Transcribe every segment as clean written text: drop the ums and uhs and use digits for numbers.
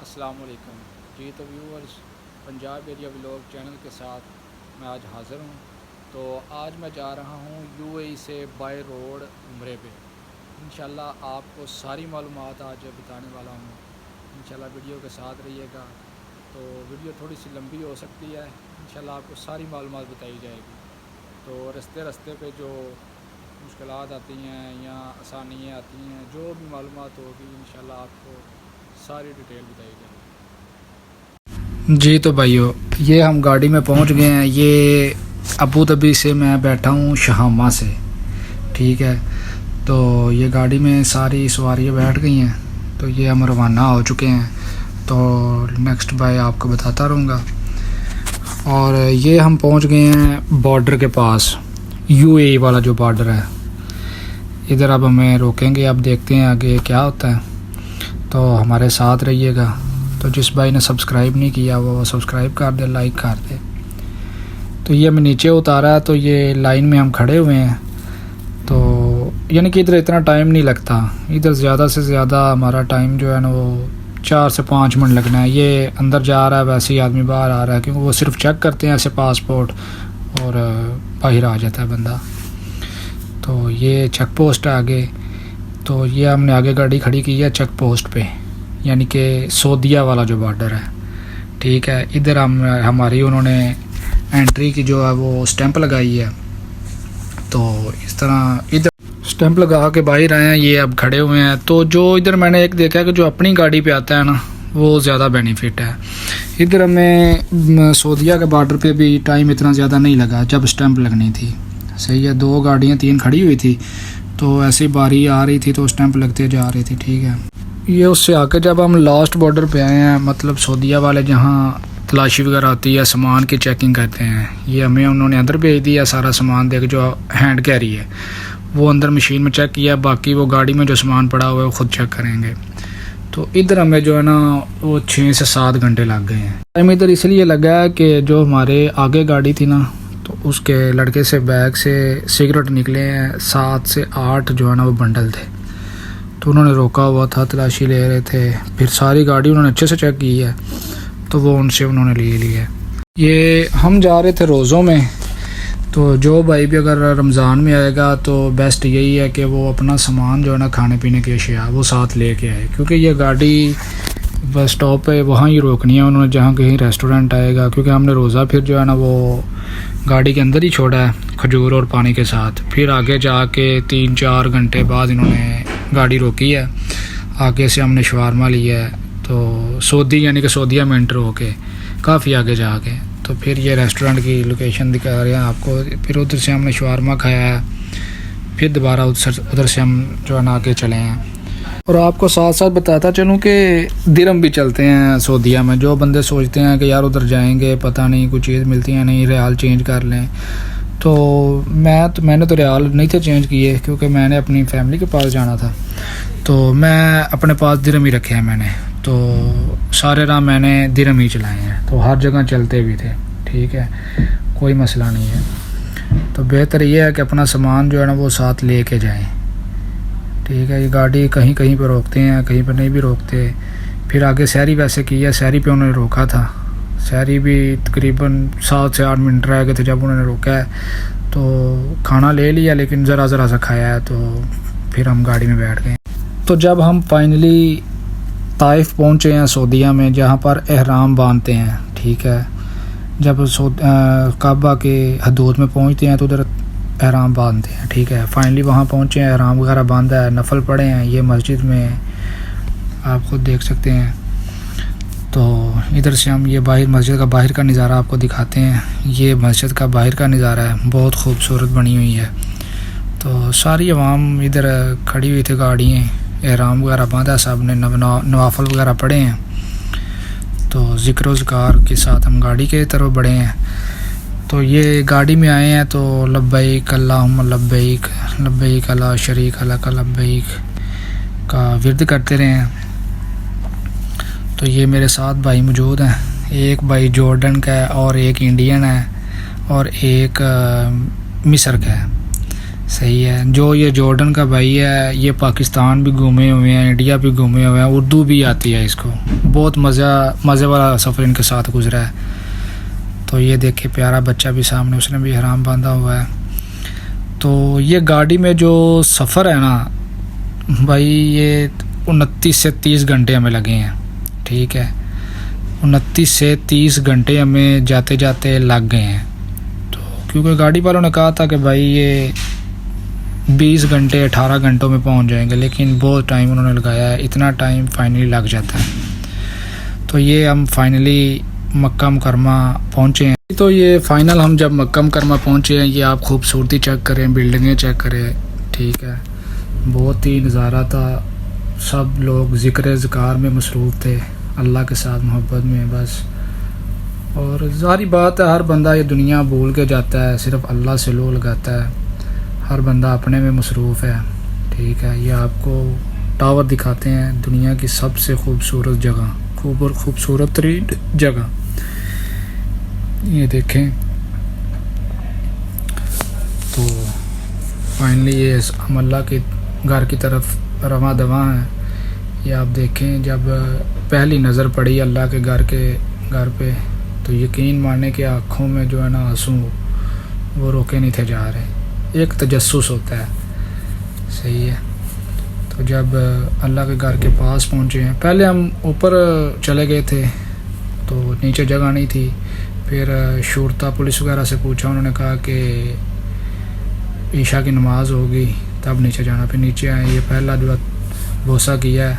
السلام علیکم جی تو viewers Punjab area vlog channel کے ساتھ میں آج حاضر ہوں. تو آج میں جا رہا ہوں UAE سے بائی روڈ عمرے پہ. انشاءاللہ آپ کو ساری معلومات آج بتانے والا ہوں. انشاءاللہ ویڈیو کے ساتھ رہیے گا. تو ویڈیو تھوڑی سی لمبی ہو سکتی ہے. انشاءاللہ آپ کو ساری معلومات بتائی جائے گی. تو رستے پہ جو مشکلات آتی ہیں یا آسانیاں آتی ہیں، جو بھی معلومات ہوگی انشاءاللہ آپ کو ساری ڈیٹیل بتائی جائے گی. جی تو بھائیو، یہ ہم گاڑی میں پہنچ گئے ہیں. یہ ابوظہبی سے میں بیٹھا ہوں شہامہ سے، ٹھیک ہے. تو یہ گاڑی میں ساری سواریاں بیٹھ گئی ہیں. تو یہ ہم روانہ ہو چکے ہیں. تو نیکسٹ بائی آپ کو بتاتا رہوں گا. اور یہ ہم پہنچ گئے ہیں بارڈر کے پاس، UAE والا جو بارڈر ہے. ادھر اب ہمیں روکیں گے، اب دیکھتے ہیں آگے کیا ہوتا ہے. تو ہمارے ساتھ رہیے گا. تو جس بھائی نے سبسکرائب نہیں کیا وہ سبسکرائب کر دے، لائک کر دے. تو یہ ہمیں نیچے اتارا ہے. تو یہ لائن میں ہم کھڑے ہوئے ہیں. تو یعنی کہ ادھر اتنا ٹائم نہیں لگتا. ادھر زیادہ سے زیادہ ہمارا ٹائم جو ہے نا وہ 4 سے 5 منٹ لگنا ہے. یہ اندر جا رہا ہے، ویسے ہی آدمی باہر آ رہا ہے، کیونکہ وہ صرف چیک کرتے ہیں ایسے پاسپورٹ اور باہر آ جاتا ہے بندہ. تو یہ چیک پوسٹ ہے آگے. تو یہ ہم نے آگے گاڑی کھڑی کی ہے چیک پوسٹ پہ، یعنی کہ سعودیہ والا جو بارڈر ہے، ٹھیک ہے. ادھر ہماری انہوں نے انٹری کی جو ہے وہ اسٹیمپ لگائی ہے. تو اس طرح ادھر اسٹیمپ لگا کے باہر آئے ہیں. یہ اب کھڑے ہوئے ہیں. تو جو ادھر میں نے ایک دیکھا کہ جو اپنی گاڑی پہ آتا ہے نا وہ زیادہ بینیفٹ ہے. ادھر ہمیں سعودیہ کے بارڈر پہ بھی ٹائم اتنا زیادہ نہیں لگا جب اسٹیمپ لگنی تھی. صحیح ہے، 2 گاڑیاں 3 کھڑی ہوئی تھی. تو ایسی باری آ رہی تھی تو اسٹیمپ لگتے جا رہی تھی، ٹھیک ہے. یہ اس سے آ کے جب ہم لاسٹ بارڈر پہ آئے ہیں، مطلب سعودیہ والے جہاں تلاشی وغیرہ آتی ہے، سامان کی چیکنگ کرتے ہیں، یہ ہمیں انہوں نے اندر بھیج دیا. سارا سامان دے کے جو ہینڈ کیری ہے وہ اندر مشین میں چیک کیا، باقی وہ گاڑی میں جو سامان پڑا ہوا ہے وہ خود چیک کریں گے. تو ادھر ہمیں جو ہے نا وہ 6 سے 7 گھنٹے لگ گئے ہیں. ٹائم ادھر اس لیے لگا ہے کہ جو ہمارے آگے گاڑی تھی نا، تو اس کے لڑکے سے بیگ سے سگریٹ نکلے ہیں. 7 سے 8 جو ہے نا وہ بنڈل تھے. تو انہوں نے روکا ہوا تھا، تلاشی لے رہے تھے. پھر ساری گاڑی انہوں نے اچھے سے چیک کی ہے، تو وہ ان سے انہوں نے لی ہے. یہ ہم جا رہے تھے روزوں میں. تو جو بھائی بھی اگر رمضان میں آئے گا تو بیسٹ یہی ہے کہ وہ اپنا سامان جو ہے نا کھانے پینے کی اشیاء وہ ساتھ لے کے آئے، کیونکہ یہ گاڑی بس اسٹاپ پہ وہاں ہی روکنی ہے انہوں نے جہاں کہیں ریسٹورنٹ آئے گا. کیونکہ ہم نے روزہ پھر جو ہے نا وہ گاڑی کے اندر ہی چھوڑا ہے کھجور اور پانی کے ساتھ. پھر آگے جا کے 3-4 گھنٹے بعد انہوں نے گاڑی روکی ہے. آگے سے ہم نے شوارما لیا ہے. تو سعودی یعنی کہ سعودیہ میں انٹر ہو کے کافی آگے جا کے تو پھر یہ ریسٹورنٹ کی لوکیشن دکھا رہے ہیں آپ کو. پھر ادھر سے ہم نے شوارما کھایا ہے. پھر دوبارہ ادھر سے ہم جو ہے نا آگے چلے ہیں. اور آپ کو ساتھ ساتھ بتاتا چلوں کہ درہم بھی چلتے ہیں سعودیہ میں. جو بندے سوچتے ہیں کہ یار ادھر جائیں گے پتہ نہیں کوئی چیز ملتی ہے نہیں، ریال چینج کر لیں. تو میں نے تو ریال نہیں تھے چینج کیے، کیونکہ میں نے اپنی فیملی کے پاس جانا تھا. تو میں اپنے پاس درہم ہی رکھے ہیں میں نے. تو سارے راہ میں نے درہم ہی چلائے ہیں. تو ہر جگہ چلتے بھی تھے، ٹھیک ہے، کوئی مسئلہ نہیں ہے. تو بہتر یہ ہے کہ اپنا سامان جو ہے نا وہ ساتھ لے کے جائیں، ٹھیک ہے. یہ گاڑی کہیں پہ روکتے ہیں، کہیں پہ نہیں بھی روکتے. پھر آگے سحری ویسے کی ہے، سحری پہ انہوں نے روکا تھا. سحری بھی تقریباً 7 سے 8 منٹ رہ گئے تھے جب انہوں نے روکا ہے. تو کھانا لے لیا لیکن ذرا سا کھایا ہے. تو پھر ہم گاڑی میں بیٹھ گئے. تو جب ہم فائنلی طائف پہنچے ہیں سعودیہ میں، جہاں پر احرام باندھتے ہیں، ٹھیک ہے. جب کعبہ کے حدود میں پہنچتے ہیں تو ادھر احرام باندھتے ہیں، ٹھیک ہے. فائنلی وہاں پہنچے ہیں، احرام وغیرہ باندھا ہے، نفل پڑھے ہیں. یہ مسجد میں آپ خود دیکھ سکتے ہیں. تو ادھر سے ہم یہ مسجد کا باہر کا نظارہ آپ کو دکھاتے ہیں. یہ مسجد کا باہر کا نظارہ ہے، بہت خوبصورت بنی ہوئی ہے. تو ساری عوام ادھر کھڑی ہوئی تھی، گاڑیاں احرام وغیرہ باندھا، سب نے نوافل وغیرہ پڑھے ہیں. تو ذکر و اذکار کے ساتھ ہم گاڑی کے طرف بڑھے ہیں. تو یہ گاڑی میں آئے ہیں تو لبیک اللہم لبیک لبیک لا شریک لک لبیک کا ورد کرتے رہے ہیں. تو یہ میرے ساتھ بھائی موجود ہیں. ایک بھائی جارڈن کا ہے اور ایک انڈین ہے اور ایک مصر کا ہے. صحیح ہے. جو یہ جارڈن کا بھائی ہے یہ پاکستان بھی گھومے ہوئے ہیں، انڈیا بھی گھومے ہوئے ہیں، اردو بھی آتی ہے اس کو، بہت مزے والا سفر ان کے ساتھ گزرا ہے. تو یہ دیکھیں پیارا بچہ بھی سامنے، اس نے بھی احرام باندھا ہوا ہے. تو یہ گاڑی میں جو سفر ہے نا بھائی، یہ 29 سے 30 گھنٹے ہمیں لگے ہیں. ٹھیک ہے، 29 سے 30 گھنٹے ہمیں جاتے جاتے لگ گئے ہیں. تو کیونکہ گاڑی والوں نے کہا تھا کہ بھائی یہ 20 گھنٹے 18 گھنٹوں میں پہنچ جائیں گے، لیکن بہت ٹائم انہوں نے لگایا ہے. اتنا ٹائم فائنلی لگ جاتا ہے. تو یہ ہم فائنلی مکہ مکرمہ پہنچے ہیں. تو یہ فائنل ہم جب مکہ مکرمہ پہنچے ہیں، یہ آپ خوبصورتی چیک کریں، بلڈنگیں چیک کریں. ٹھیک ہے، بہت ہی نظارہ تھا. سب لوگ ذکر اذکار میں مصروف تھے، اللہ کے ساتھ محبت میں بس. اور ظاہری بات ہے، ہر بندہ یہ دنیا بھول کے جاتا ہے، صرف اللہ سے لو لگاتا ہے. ہر بندہ اپنے میں مصروف ہے. ٹھیک ہے، یہ آپ کو ٹاور دکھاتے ہیں، دنیا کی سب سے خوبصورت جگہ، خوبصورت ترین جگہ. یہ دیکھیں. تو فائنلی یہ ہم اللہ کے گھر کی طرف رواں دواں ہیں. یہ آپ دیکھیں، جب پہلی نظر پڑی اللہ کے گھر پہ تو یقین ماننے کہ آنکھوں میں جو ہے نا آنسو وہ روکے نہیں تھے جا رہے. ایک تجسس ہوتا ہے. صحیح ہے. تو جب اللہ کے گھر کے پاس پہنچے ہیں، پہلے ہم اوپر چلے گئے تھے تو نیچے جگہ نہیں تھی. پھر شرطہ پولیس وغیرہ سے پوچھا، انہوں نے کہا کہ عشاء کی نماز ہوگی تب نیچے جانا. پھر نیچے آئے. یہ پہلا جو بوسہ کیا ہے.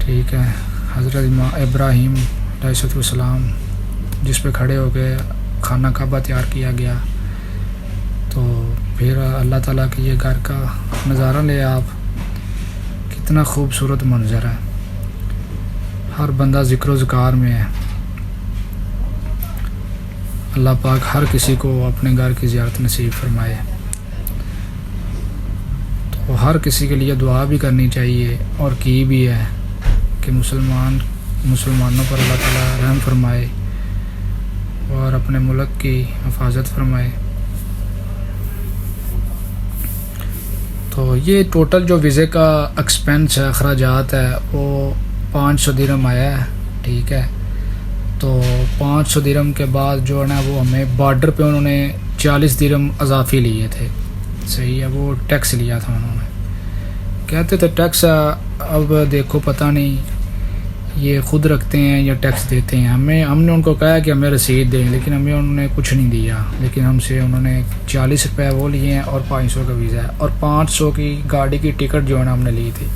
ٹھیک ہے، حضرت ابراہیم علیہ السلام جس پہ کھڑے ہو کے خانہ کعبہ تیار کیا گیا. تو پھر اللہ تعالیٰ کے یہ گھر کا نظارہ لے آپ، کتنا خوبصورت منظر ہے. ہر بندہ ذکر و ذکار میں ہے. اللہ پاک ہر کسی کو اپنے گھر کی زیارت نصیب فرمائے. تو ہر کسی کے لیے دعا بھی کرنی چاہیے، اور کی بھی ہے کہ مسلمانوں پر اللہ تعالیٰ رحم فرمائے اور اپنے ملک کی حفاظت فرمائے. تو یہ ٹوٹل جو ویزے کا ایکسپینس ہے، اخراجات ہے، وہ 500 درہم آیا ہے. ٹھیک ہے. تو 500 درہم کے بعد جو ہے نا وہ ہمیں بارڈر پہ انہوں نے 40 درہم اضافی لیے تھے. صحیح ہے، وہ ٹیکس لیا تھا انہوں نے. کہتے تھے ٹیکس، اب دیکھو پتہ نہیں یہ خود رکھتے ہیں یا ٹیکس دیتے ہیں. ہم نے ان کو کہا کہ ہمیں رسید دیں، لیکن ہمیں انہوں نے کچھ نہیں دیا. لیکن ہم سے انہوں نے 40 روپے وہ لیے ہیں اور 500 کا ویزا ہے، اور 500 کی گاڑی کی ٹکٹ جو ہے نا ہم نے لی تھی.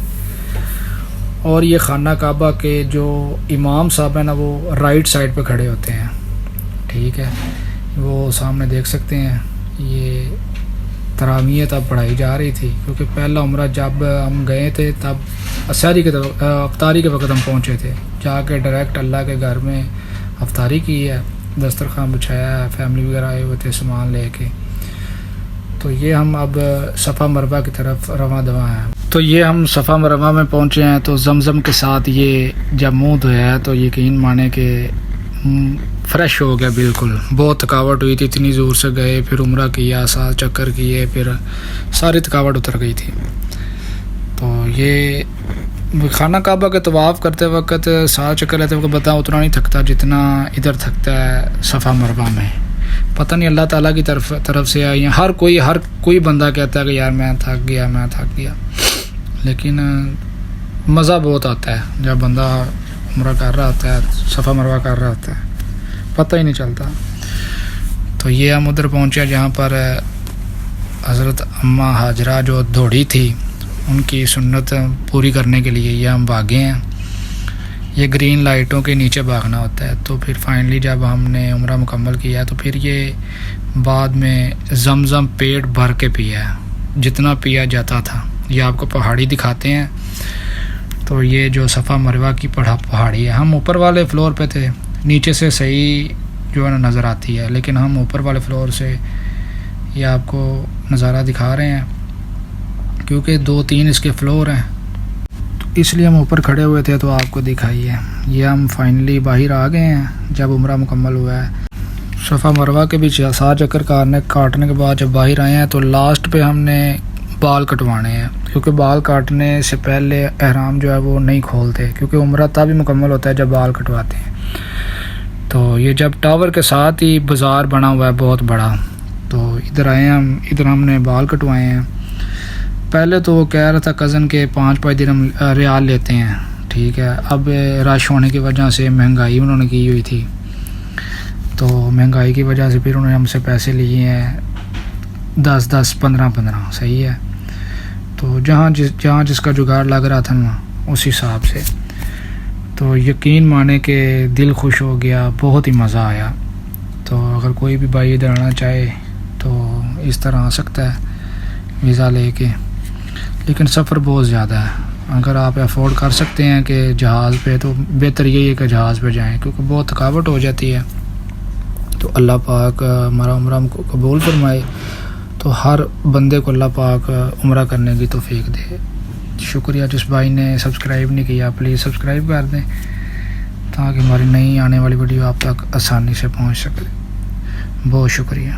اور یہ خانہ کعبہ کے جو امام صاحب ہیں نا، وہ رائٹ سائڈ پہ کھڑے ہوتے ہیں. ٹھیک ہے، وہ سامنے دیکھ سکتے ہیں. یہ تراویح تب پڑھائی جا رہی تھی، کیونکہ پہلا عمرہ جب ہم گئے تھے تب افطاری کے وقت ہم پہنچے تھے. جا کے ڈائریکٹ اللہ کے گھر میں افطاری کی ہے، دسترخوان بچھایا ہے، فیملی وغیرہ آئے ہوئے تھے سامان لے کے. تو یہ ہم اب صفا مروہ کی طرف رواں دواں ہیں. تو یہ ہم صفا مروہ میں پہنچے ہیں. تو زمزم کے ساتھ یہ جب منہ دھویا ہے تو یقین مانے کہ فریش ہو گیا بالکل. بہت تھکاوٹ ہوئی تھی، اتنی زور سے گئے، پھر عمرہ کیا، 7 چکر کیے، پھر ساری تھکاوٹ اتر گئی تھی. تو یہ خانہ کعبہ کے طواف کرتے وقت 7 چکر لیتے وقت اتنا نہیں تھکتا جتنا ادھر تھکتا ہے صفا مروہ میں. پتہ نہیں اللہ تعالیٰ کی طرف سے آئی ہیں. ہر کوئی بندہ کہتا ہے کہ یار میں تھک گیا، لیکن مزہ بہت آتا ہے جب بندہ عمرہ کر رہا ہوتا ہے، صفا مروہ کر رہا ہوتا ہے، پتہ ہی نہیں چلتا. تو یہ ہم ادھر پہنچے جہاں پر حضرت اماں ہاجرہ جو دوڑی تھی، ان کی سنت پوری کرنے کے لیے یہ ہم بھاگے ہیں. یہ گرین لائٹوں کے نیچے بھاگنا ہوتا ہے. تو پھر فائنلی جب ہم نے عمرہ مکمل کیا تو پھر یہ بعد میں زمزم پیٹ بھر کے پیا ہے، جتنا پیا جاتا تھا. یہ آپ کو پہاڑی دکھاتے ہیں. تو یہ جو صفا مروہ کی پہاڑی ہے، ہم اوپر والے فلور پہ تھے، نیچے سے صحیح جو ہے نا نظر آتی ہے، لیکن ہم اوپر والے فلور سے یہ آپ کو نظارہ دکھا رہے ہیں کیونکہ 2-3 اس کے فلور ہیں، تو اس لیے ہم اوپر کھڑے ہوئے تھے تو آپ کو دکھائیے. یہ ہم فائنلی باہر آ گئے ہیں جب عمرہ مکمل ہوا ہے. صفا مروہ کے بھی 7 چکر کاٹنے کے بعد جب باہر آئے ہیں تو لاسٹ پہ ہم نے بال کٹوانے ہیں، کیونکہ بال کاٹنے سے پہلے احرام جو ہے وہ نہیں کھولتے، کیونکہ عمرہ تب ہی مکمل ہوتا ہے جب بال کٹواتے ہیں۔ تو یہ جب ٹاور کے ساتھ ہی بازار بنا ہوا ہے بہت بڑا، تو ادھر آئے ہیں ہم، ادھر ہم نے بال کٹوائے ہیں۔ پہلے تو وہ کہہ رہا تھا کزن کے 5 درہم ریال لیتے ہیں، ٹھیک ہے، اب رش ہونے کی وجہ سے مہنگائی انہوں نے کی ہوئی تھی، تو مہنگائی کی وجہ سے پھر انہوں نے ہم سے پیسے لیے ہیں 10 15 صحیح ہے۔ تو جہاں جس کا جگاڑ لگ رہا تھا نا اس حساب سے، تو یقین مانے کہ دل خوش ہو گیا، بہت ہی مزہ آیا۔ تو اگر کوئی بھی بھائی ادھر آنا چاہے تو اس طرح آ سکتا ہے ویزا لے کے، لیکن سفر بہت زیادہ ہے۔ اگر آپ افورڈ کر سکتے ہیں کہ جہاز پہ، تو بہتر یہی ہے کہ جہاز پہ جائیں، کیونکہ بہت تھکاوٹ ہو جاتی ہے۔ تو اللہ پاک ہمارا عمرہ ہم کو قبول فرمائے، تو ہر بندے کو اللہ پاک عمرہ کرنے کی توفیق دے۔ شکریہ، جس بھائی نے سبسکرائب نہیں کیا پلیز سبسکرائب کر دیں، تاکہ ہماری نئی آنے والی ویڈیو آپ تک آسانی سے پہنچ سکے۔ بہت شکریہ۔